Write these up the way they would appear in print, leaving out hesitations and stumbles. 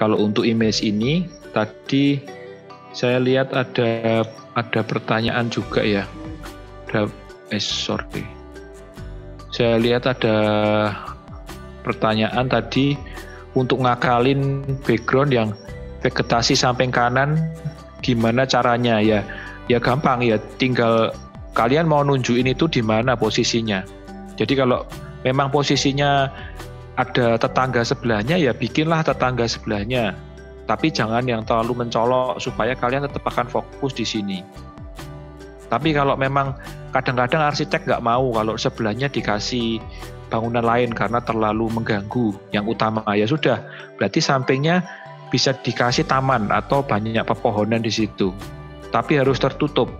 Kalau untuk image ini tadi saya lihat ada pertanyaan juga ya. Saya lihat ada pertanyaan tadi untuk ngakalin background yang vegetasi samping kanan gimana caranya ya? Ya gampang ya, tinggal kalian mau nunjukin itu di mana posisinya. Jadi kalau memang posisinya ada tetangga sebelahnya ya bikinlah tetangga sebelahnya. Tapi jangan yang terlalu mencolok supaya kalian tetap akan fokus di sini. Tapi kalau memang kadang-kadang arsitek nggak mau kalau sebelahnya dikasih bangunan lain karena terlalu mengganggu yang utama, ya sudah, berarti sampingnya bisa dikasih taman atau banyak pepohonan di situ. Tapi harus tertutup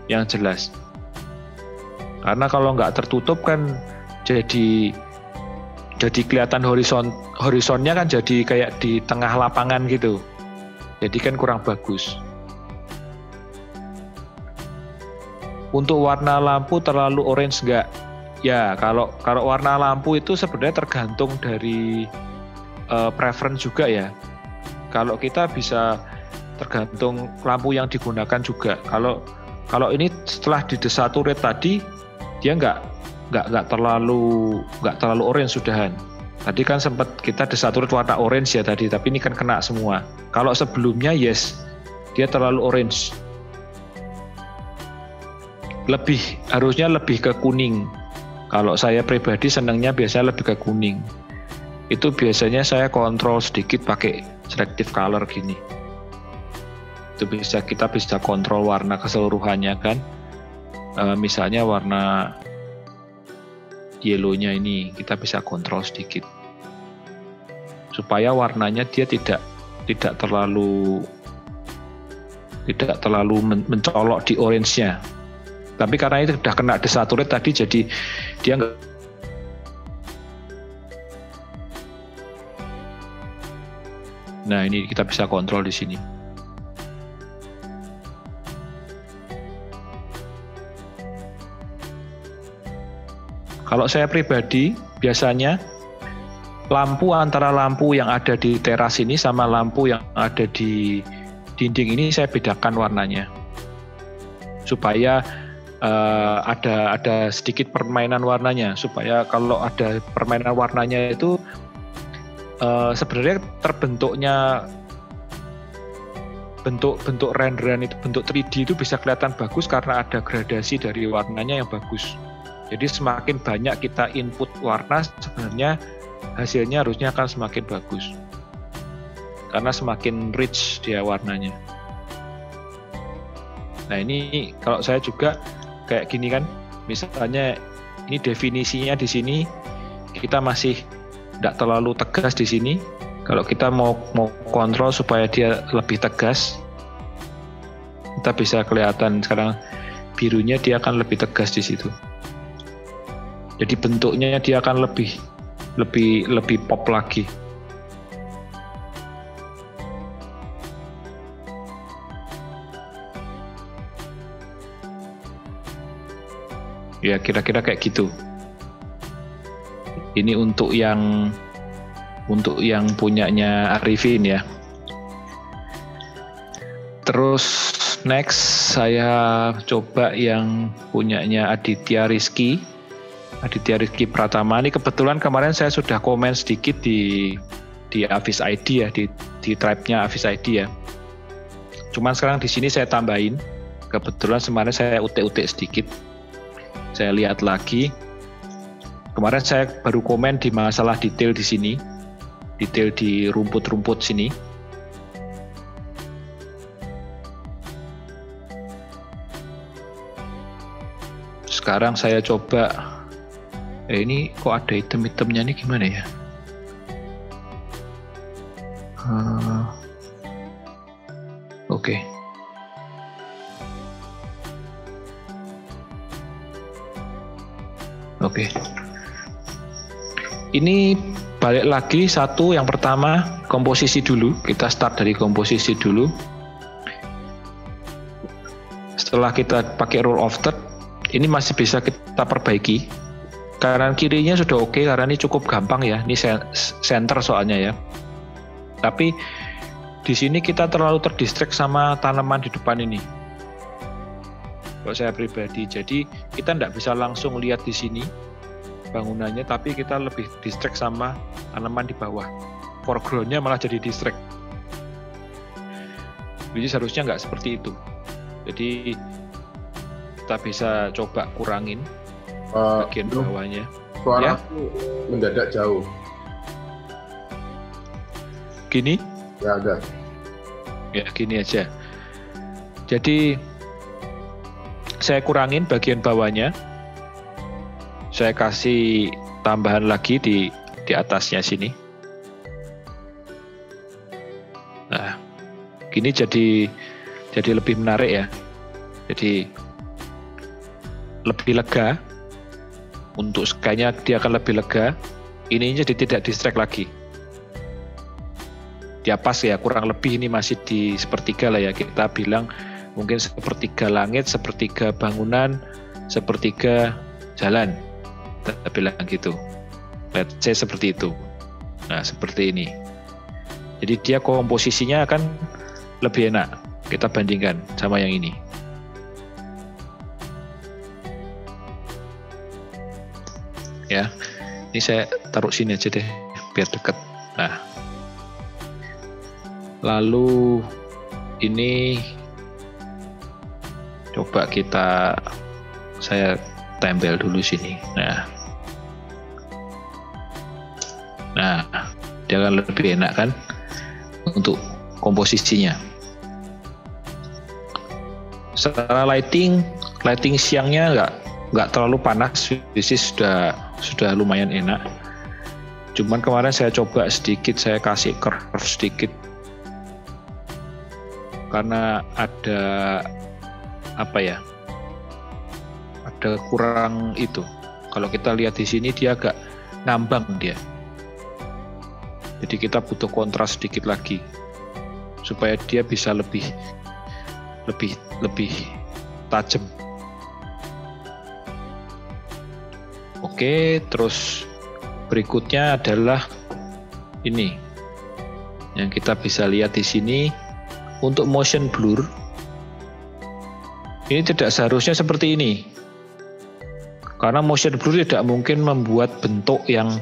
yang jelas. Karena kalau nggak tertutup kan jadi kelihatan horizonnya kan jadi kayak di tengah lapangan gitu. Jadi kan kurang bagus. Untuk warna lampu terlalu orange nggak? Ya, kalau warna lampu itu sebenarnya tergantung dari preference juga ya. Kalau kita bisa tergantung lampu yang digunakan juga. Kalau ini setelah didesaturate tadi, dia nggak terlalu orange sudahan. Tadi kan sempat kita desaturate warna orange ya tadi, tapi ini kan kena semua. Kalau sebelumnya yes, dia terlalu orange. Harusnya lebih ke kuning. Kalau saya pribadi senangnya biasanya lebih ke kuning. Itu biasanya saya kontrol sedikit pakai selective color gini. Itu kita bisa kontrol warna keseluruhannya kan. Misalnya warna yellow-nya ini kita bisa kontrol sedikit. Supaya warnanya dia tidak terlalu mencolok di orange-nya. Tapi karena itu sudah kena desaturate tadi, jadi dia nggak. Nah ini kita bisa kontrol di sini. Kalau saya pribadi biasanya antara lampu yang ada di teras ini sama lampu yang ada di dinding ini saya bedakan warnanya supaya ada sedikit permainan warnanya, supaya kalau ada permainan warnanya itu sebenarnya terbentuknya bentuk renderan itu, bentuk 3D itu bisa kelihatan bagus karena ada gradasi dari warnanya yang bagus. Jadi semakin banyak kita input warna, sebenarnya hasilnya harusnya akan semakin bagus karena semakin rich dia warnanya. Nah ini kalau saya juga kayak gini kan, misalnya ini definisinya di sini kita masih tidak terlalu tegas di sini. Kalau kita mau kontrol supaya dia lebih tegas, kita bisa kelihatan sekarang birunya dia akan lebih tegas di situ. Jadi bentuknya dia akan lebih pop lagi. Ya kira-kira kayak gitu. Ini untuk yang punyanya Arifin ya. Terus next saya coba yang punyanya Aditya Rizky Pratama. Ini kebetulan kemarin saya sudah komen sedikit di Avis ID ya, di tribe-nya Avis ID ya. Cuman sekarang di sini saya tambahin. Kebetulan kemarin saya utik-utik sedikit. Saya lihat lagi. Kemarin saya baru komen di masalah detail di sini. Detail di rumput-rumput sini. Sekarang saya coba, ini kok ada item-itemnya nih, gimana ya? Oke. Ini balik lagi satu, yang pertama komposisi dulu. Kita start dari komposisi dulu. Setelah kita pakai rule of third, ini masih bisa kita perbaiki. Kanan kirinya sudah oke karena ini cukup gampang ya. Ini center soalnya ya. Tapi di sini kita terlalu terdistract sama tanaman di depan ini. Kalau saya pribadi, jadi kita tidak bisa langsung lihat di sini bangunannya, tapi kita lebih distract sama tanaman di bawah. Foreground-nya malah jadi distract. Jadi seharusnya nggak seperti itu. Jadi kita bisa coba kurangin bagian bawahnya. Suara mendadak jauh. Gini? Ya agak. Ya gini aja. Jadi saya kurangin bagian bawahnya. Saya kasih tambahan lagi di atasnya sini. Nah, gini jadi lebih menarik ya. Jadi lebih lega. Untuk sky-nya dia akan lebih lega. Ininya jadi tidak distract lagi. Dia pas ya, kurang lebih ini masih di sepertiga lah ya. Kita bilang mungkin sepertiga langit, sepertiga bangunan, sepertiga jalan. Kita bilang gitu. Let's say seperti itu. Nah, seperti ini. Jadi dia komposisinya akan lebih enak. Kita bandingkan sama yang ini. Ya, ini saya taruh sini aja deh, biar dekat. Nah, lalu ini coba saya tempel dulu sini. Nah, dia akan lebih enak kan untuk komposisinya. Secara lighting siangnya nggak terlalu panas, bisnis sudah lumayan enak. Cuman kemarin saya coba sedikit, saya kasih curve sedikit karena ada ada kurang itu. Kalau kita lihat di sini dia agak ngambang dia. Jadi kita butuh kontras sedikit lagi supaya dia bisa lebih tajam. Oke, terus berikutnya adalah ini yang kita bisa lihat di sini. Untuk motion blur ini tidak seharusnya seperti ini, karena motion blur tidak mungkin membuat bentuk yang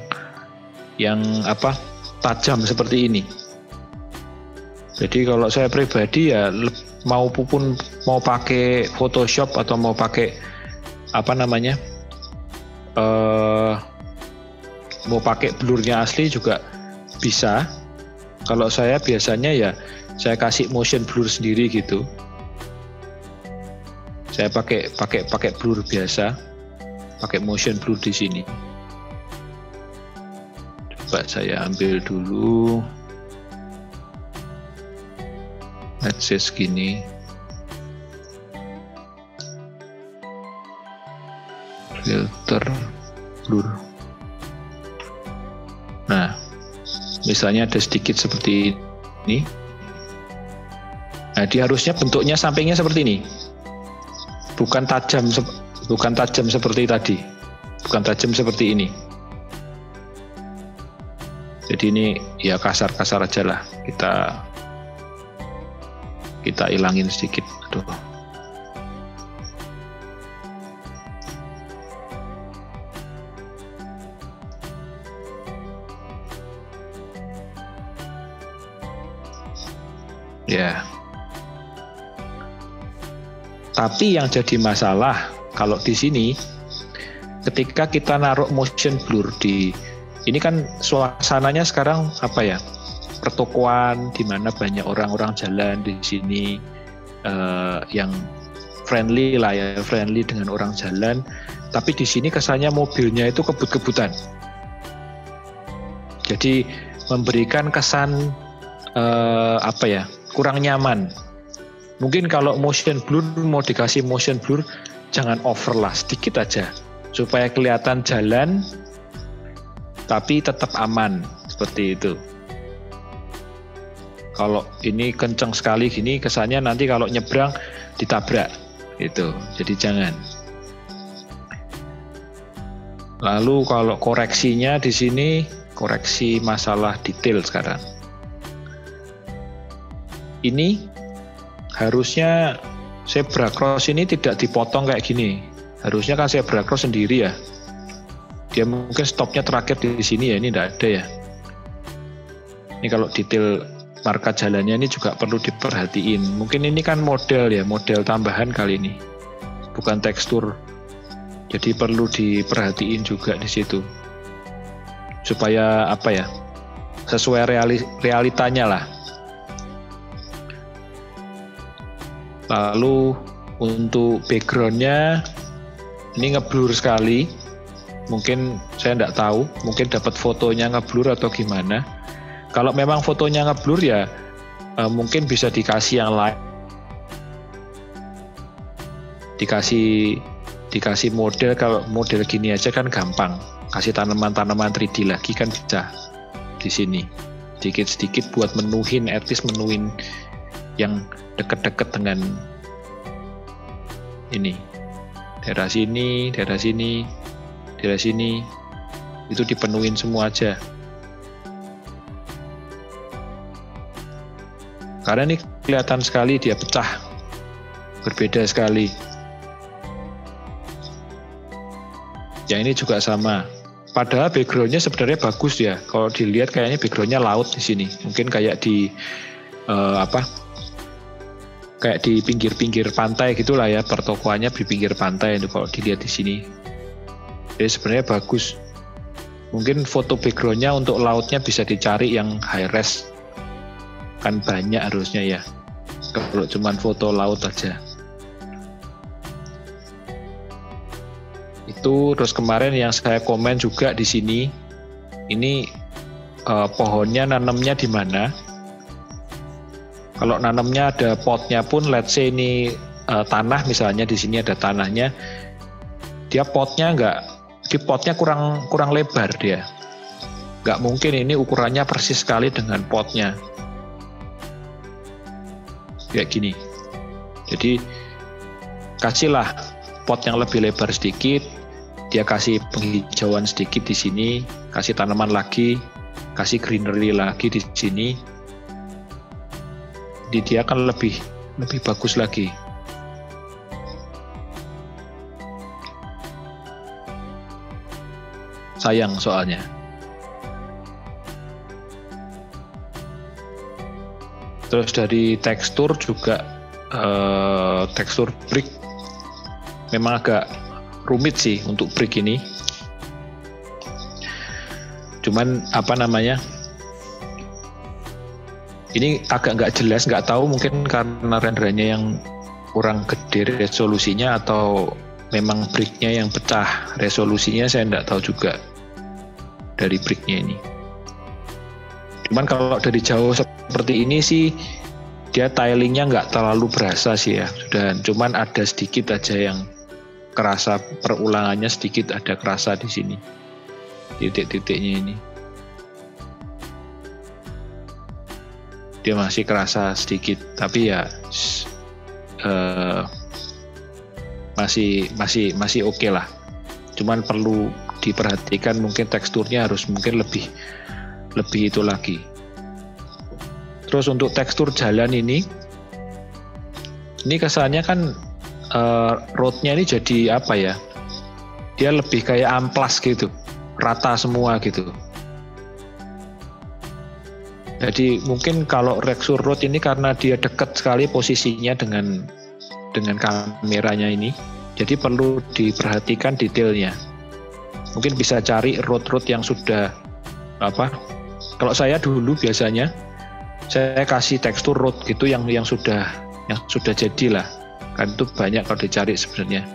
tajam seperti ini. Jadi kalau saya pribadi ya mau pakai Photoshop atau mau pakai mau pakai blurnya asli juga bisa. Kalau saya biasanya ya saya kasih motion blur sendiri gitu. Saya pakai blur biasa, pakai motion blur di sini. Coba saya ambil dulu. Let's say segini. Filter blur. Nah, misalnya ada sedikit seperti ini. Nah, dia harusnya bentuknya sampingnya seperti ini. Bukan tajam seperti tadi. Bukan tajam seperti ini. Jadi ini ya kasar-kasar aja lah. Kita ilangin sedikit. Aduh. Ya. Tapi yang jadi masalah kalau di sini, ketika kita naruh motion blur ini kan suasananya sekarang pertokoan di mana banyak orang-orang jalan di sini yang friendly dengan orang jalan. Tapi di sini kesannya mobilnya itu kebut-kebutan. Jadi memberikan kesan kurang nyaman. Mungkin kalau motion blur mau dikasih motion blur jangan over lah, sedikit aja supaya kelihatan jalan tapi tetap aman seperti itu. Kalau ini kencang sekali gini kesannya nanti kalau nyebrang ditabrak gitu. Jadi jangan. Lalu kalau koreksinya di sini koreksi masalah detail sekarang. ini harusnya zebra cross ini tidak dipotong kayak gini. Harusnya kan zebra cross sendiri ya. Dia mungkin stopnya terakhir di sini ya, ini tidak ada ya. Ini kalau detail marka jalannya ini juga perlu diperhatiin. Mungkin ini kan model ya, model tambahan kali ini, bukan tekstur. Jadi perlu diperhatiin juga di situ supaya apa ya, sesuai realitanya lah. Lalu untuk backgroundnya ini ngeblur sekali. Mungkin saya tidak tahu, mungkin dapat fotonya ngeblur atau gimana. Kalau memang fotonya ngeblur ya mungkin bisa dikasih yang lain. Dikasih model, kalau model gini aja kan gampang. Kasih tanaman-tanaman 3D lagi kan bisa di sini. Sedikit-sedikit buat menuhin, etis menuhin yang deket-deket dengan ini. Daerah sini, daerah sini, daerah sini. Itu dipenuhin semua aja. Karena ini kelihatan sekali dia pecah. Berbeda sekali. Yang ini juga sama. Padahal backgroundnya sebenarnya bagus ya. Kalau dilihat kayaknya backgroundnya laut di sini. Mungkin kayak di kayak di pinggir-pinggir pantai gitulah ya. Pertokoannya di pinggir pantai itu kalau dilihat di sini. Jadi sebenarnya bagus. Mungkin foto backgroundnya untuk lautnya bisa dicari yang high res. Kan banyak harusnya ya. Kalau cuma foto laut aja. Itu terus kemarin yang saya komen juga di sini, ini pohonnya nanamnya di mana? Kalau nanamnya ada potnya pun, let's say ini tanah misalnya, di sini ada tanahnya, dia potnya kurang lebar dia, nggak mungkin ini ukurannya persis sekali dengan potnya, kayak gini. Jadi kasihlah pot yang lebih lebar sedikit. Dia kasih penghijauan sedikit di sini, kasih tanaman lagi, kasih greenery lagi di sini. Jadi dia akan lebih bagus lagi. Sayang soalnya. Terus dari tekstur juga, tekstur brick memang agak rumit sih untuk brick ini. Cuman ini agak nggak jelas, nggak tahu mungkin karena renderannya yang kurang gede resolusinya atau memang bricknya yang pecah resolusinya, saya nggak tahu juga dari bricknya ini. Cuman kalau dari jauh seperti ini sih dia tilingnya nggak terlalu berasa sih ya, cuman ada sedikit aja yang kerasa, perulangannya sedikit ada kerasa di sini, titik-titiknya ini dia masih kerasa sedikit, tapi ya masih oke lah. Cuman perlu diperhatikan, mungkin teksturnya harus mungkin lebih itu lagi. Terus untuk tekstur jalan ini kesannya kan roadnya ini jadi apa ya, dia lebih kayak amplas gitu, rata semua gitu. Jadi mungkin kalau Rexur Road ini karena dia dekat sekali posisinya dengan kameranya ini, jadi perlu diperhatikan detailnya. Mungkin bisa cari road yang sudah kalau saya dulu biasanya saya kasih tekstur road gitu yang sudah jadilah. Kan itu banyak kalau dicari sebenarnya,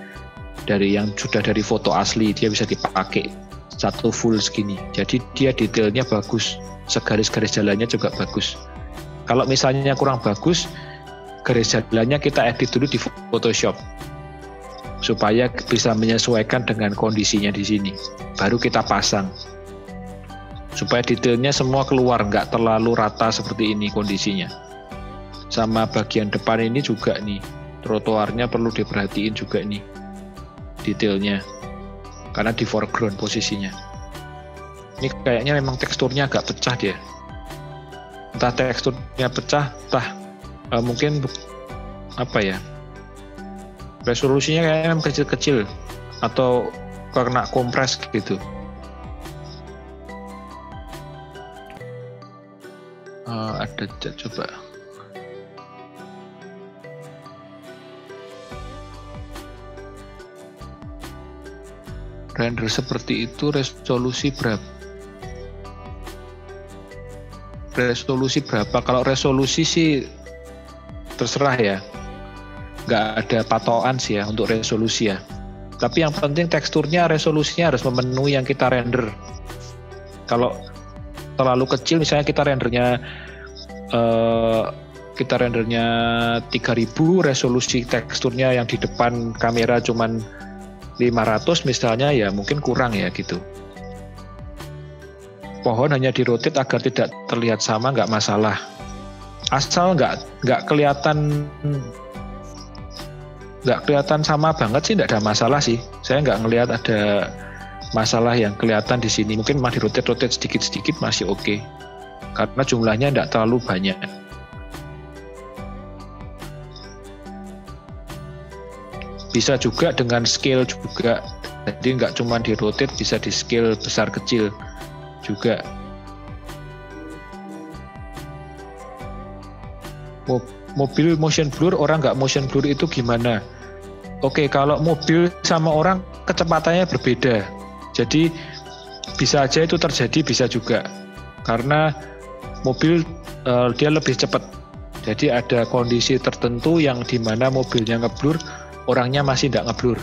dari yang sudah dari foto asli dia bisa dipakai satu full segini, jadi dia detailnya bagus, segaris-garis jalannya juga bagus. Kalau misalnya kurang bagus, garis jalannya kita edit dulu di Photoshop supaya bisa menyesuaikan dengan kondisinya di sini, baru kita pasang supaya detailnya semua keluar, nggak terlalu rata seperti ini kondisinya. Sama bagian depan ini juga nih, trotoarnya perlu diperhatiin juga nih detailnya, karena di foreground posisinya. Ini kayaknya memang teksturnya agak pecah dia, entah teksturnya pecah, entah mungkin apa ya, resolusinya kayaknya kecil-kecil atau karena kompres gitu. Ada coba. Render seperti itu resolusi berapa? Kalau resolusi sih terserah ya, nggak ada patokan sih ya untuk resolusi ya. Tapi yang penting teksturnya, resolusinya harus memenuhi yang kita render. Kalau terlalu kecil, misalnya kita rendernya 3000, resolusi teksturnya yang di depan kamera cuman 500 misalnya, ya mungkin kurang ya gitu. Pohon hanya dirotate agar tidak terlihat sama, nggak masalah. Asal nggak kelihatan sama banget sih, nggak ada masalah sih. Saya nggak ngelihat ada masalah yang kelihatan di sini. Mungkin mah dirotate sedikit-sedikit masih oke. Karena jumlahnya nggak terlalu banyak. Bisa juga dengan scale juga. Jadi nggak cuma dirotate, bisa di scale besar kecil juga. Mobil motion blur, orang nggak motion blur itu gimana? Oke, kalau mobil sama orang kecepatannya berbeda. Jadi bisa aja itu terjadi, bisa juga. Karena mobil dia lebih cepat. Jadi ada kondisi tertentu yang dimana mobilnya ngeblur, orangnya masih tidak ngeblur.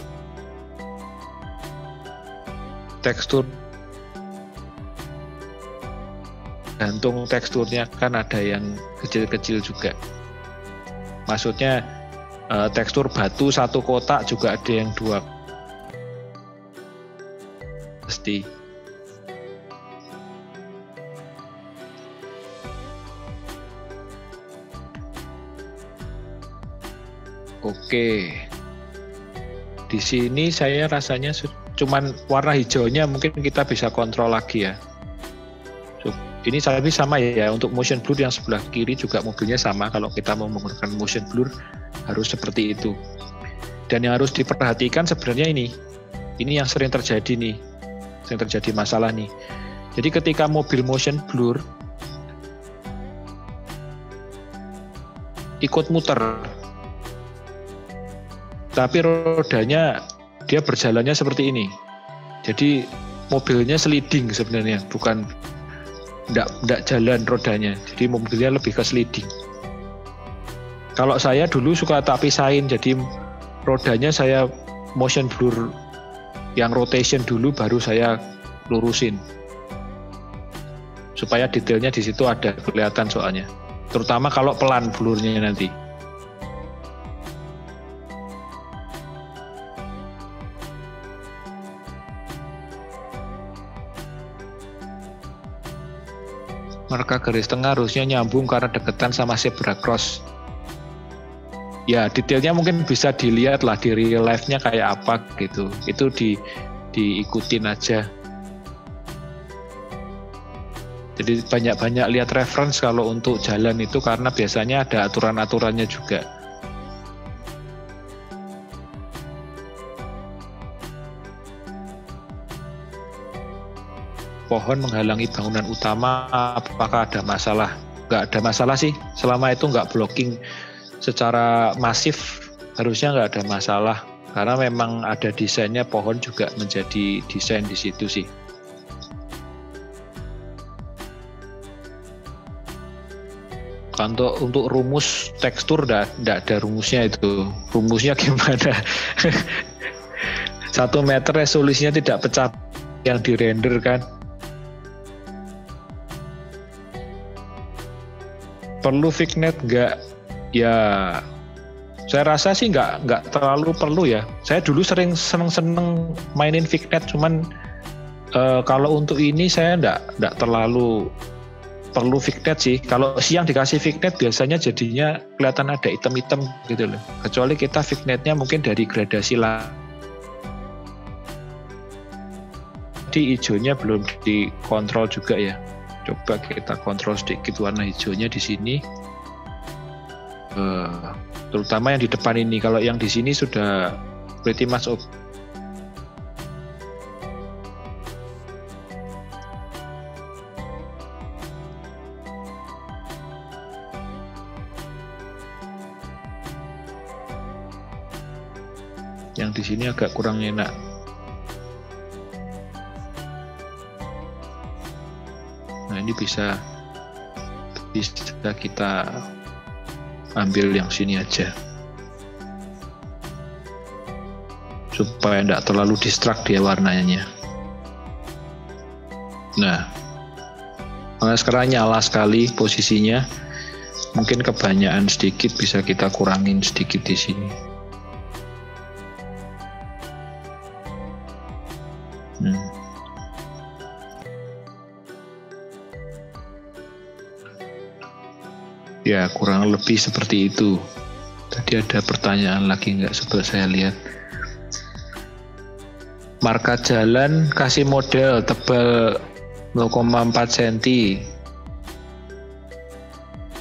Tekstur, gantung teksturnya kan ada yang kecil-kecil juga. Maksudnya tekstur batu satu kotak juga ada yang 2 pasti. Oke. Di sini saya rasanya cuman warna hijaunya mungkin kita bisa kontrol lagi ya. Ini tapi sama ya, untuk motion blur yang sebelah kiri juga mobilnya sama. Kalau kita mau menggunakan motion blur harus seperti itu. Dan yang harus diperhatikan sebenarnya ini yang sering terjadi nih, sering terjadi masalah nih. Jadi ketika mobil motion blur ikut muter, tapi rodanya dia berjalannya seperti ini. Jadi mobilnya sliding sebenarnya, bukan nggak jalan rodanya. Jadi mobilnya lebih ke sliding. Kalau saya dulu suka tak pisahin, jadi rodanya saya motion blur yang rotation dulu, baru saya lurusin. Supaya detailnya di situ ada kelihatan soalnya. Terutama kalau pelan blurnya nanti. Marka garis tengah harusnya nyambung karena deketan sama zebra cross. Ya detailnya mungkin bisa dilihat lah di real life-nya kayak apa gitu. Itu diikutin aja. Jadi banyak-banyak lihat reference kalau untuk jalan itu, karena biasanya ada aturan-aturannya juga. Pohon menghalangi bangunan utama, apakah ada masalah? Nggak ada masalah sih, selama itu nggak blocking secara masif, harusnya nggak ada masalah. Karena memang ada desainnya, pohon juga menjadi desain di situ sih. Untuk rumus tekstur nggak ada rumusnya itu. Rumusnya gimana? 1 meter resolusinya tidak pecah yang dirender kan. Perlu vignette nggak? Ya, saya rasa sih nggak terlalu perlu ya. Saya dulu seneng mainin vignette, cuman kalau untuk ini saya nggak terlalu perlu vignette sih. Kalau siang dikasih vignette biasanya jadinya kelihatan ada item-item gitu loh. Kecuali kita vignette-nya mungkin dari gradasi lah. Di hijaunya belum dikontrol juga ya. Coba kita kontrol sedikit warna hijaunya di sini. terutama yang di depan ini. Kalau yang di sini sudah pretty much oke. Yang di sini agak kurang enak. Nah, ini bisa kita ambil yang sini aja supaya tidak terlalu distract dia warnanya. Nah, sekarang nyala sekali posisinya. Mungkin kebanyakan sedikit, bisa kita kurangin sedikit di sini. Ya, kurang lebih seperti itu. Tadi ada pertanyaan lagi nggak? Coba saya lihat. Marka jalan kasih model tebal 0,4 cm.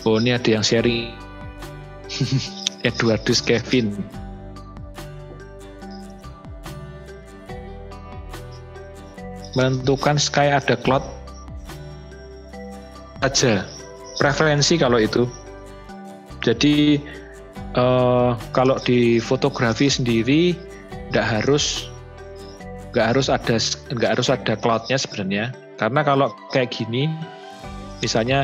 Oh, ini ada yang sharing. Edwardus Kevin. Menentukan sky ada cloud aja. Preferensi kalau itu. Jadi kalau di fotografi sendiri nggak harus ada cloudnya sebenarnya. Karena kalau kayak gini, misalnya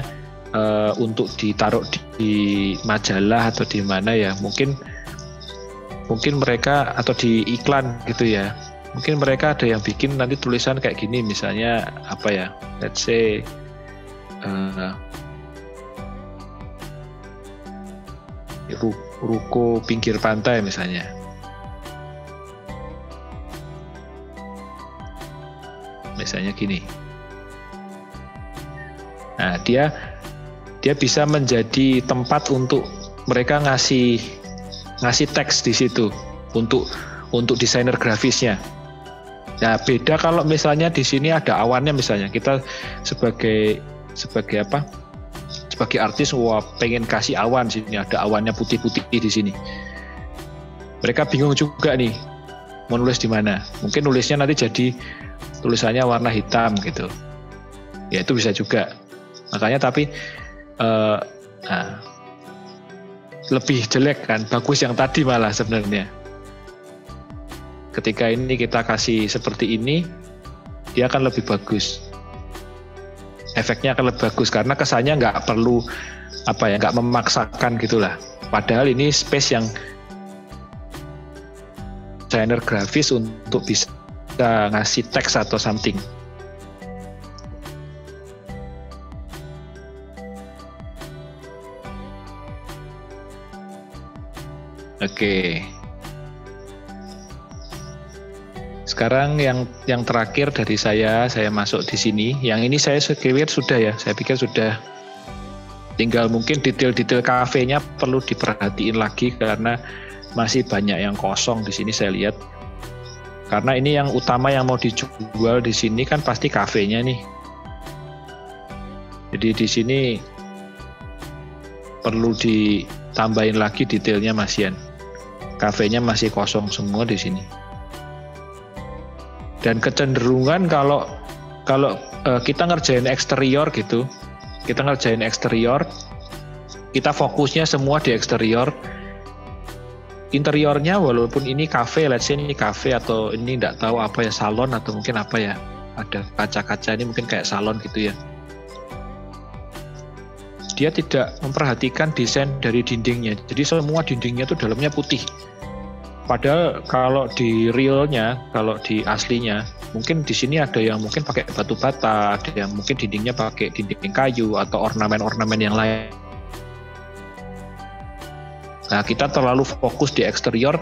untuk ditaruh di majalah atau di mana ya, mungkin mereka atau di iklan gitu ya. Mungkin mereka ada yang bikin nanti tulisan kayak gini, misalnya apa ya? Let's say ruko pinggir pantai misalnya. Misalnya gini. Nah, dia bisa menjadi tempat untuk mereka ngasih teks di situ untuk desainer grafisnya. Nah, beda kalau misalnya di sini ada awannya, misalnya kita sebagai apa? Sebagai artis, wah pengen kasih awan, sini ada awannya putih-putih di sini. Mereka bingung juga nih mau nulis di mana. Mungkin nulisnya nanti jadi tulisannya warna hitam gitu. Ya itu bisa juga. Makanya tapi lebih jelek kan, bagus yang tadi malah sebenarnya. Ketika ini kita kasih seperti ini, dia akan lebih bagus. Efeknya akan lebih bagus karena kesannya nggak perlu nggak memaksakan gitulah. Padahal ini space yang desainer grafis untuk bisa ngasih teks atau something. Oke. Sekarang yang terakhir dari saya masuk di sini. Yang ini saya sekiranya sudah ya. Saya pikir sudah. Tinggal mungkin detail-detail kafenya perlu diperhatiin lagi karena masih banyak yang kosong di sini saya lihat. Karena ini yang utama yang mau dijual di sini kan pasti kafenya nih. Jadi di sini perlu ditambahin lagi detailnya Masian. Kafenya masih kosong semua di sini. Dan kecenderungan kalau kita ngerjain eksterior gitu, kita fokusnya semua di eksterior. Interiornya walaupun ini kafe, let's say ini kafe atau ini nggak tahu apa ya, salon atau mungkin apa ya, ada kaca-kaca ini mungkin kayak salon gitu ya. Dia tidak memperhatikan desain dari dindingnya, jadi semua dindingnya tuh dalamnya putih. Padahal kalau di realnya, kalau di aslinya, mungkin di sini ada yang mungkin pakai batu bata, ada yang mungkin dindingnya pakai dinding kayu atau ornamen-ornamen yang lain. Nah, kita terlalu fokus di eksterior,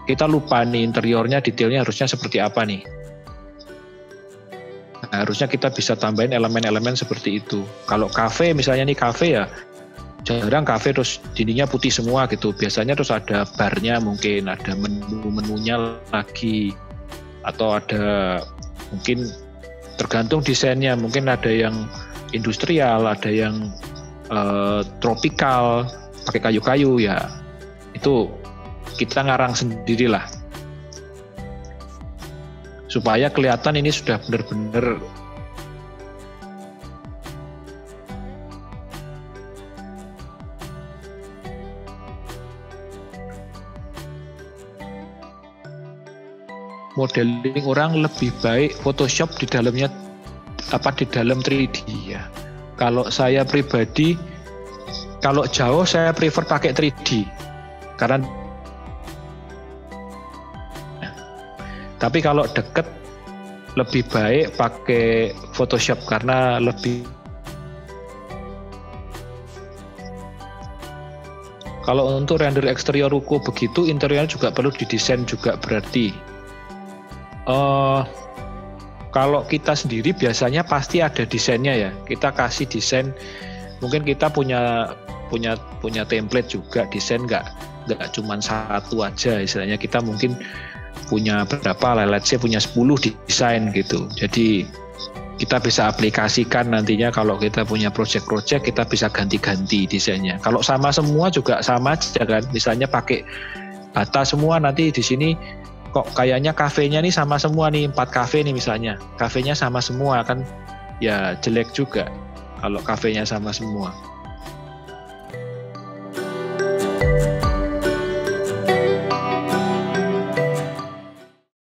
kita lupa nih interiornya, detailnya harusnya seperti apa nih. Nah, harusnya kita bisa tambahin elemen-elemen seperti itu. Kalau kafe, misalnya nih kafe ya, jarang kafe terus dindingnya putih semua gitu. Biasanya terus ada barnya, mungkin ada menu-menunya lagi, atau ada mungkin tergantung desainnya, mungkin ada yang industrial, ada yang tropikal, pakai kayu-kayu ya itu kita ngarang sendirilah supaya kelihatan ini sudah benar-benar modeling orang lebih baik Photoshop di dalamnya di dalam 3D ya. Kalau saya pribadi kalau jauh saya prefer pakai 3D karena tapi kalau deket lebih baik pakai Photoshop karena lebih kalau untuk render eksterior ruko begitu interiornya juga perlu didesain juga berarti kalau kita sendiri biasanya pasti ada desainnya ya kita kasih desain mungkin kita punya template juga desain nggak cuma satu aja istilahnya kita mungkin punya berapa let's say punya 10 desain gitu jadi kita bisa aplikasikan nantinya kalau kita punya project kita bisa ganti-ganti desainnya kalau sama semua juga sama aja kan misalnya pakai bata semua nanti di sini kok kayaknya kafenya nih sama semua nih 4 kafe nih misalnya kafenya sama semua kan ya jelek juga kalau kafenya sama semua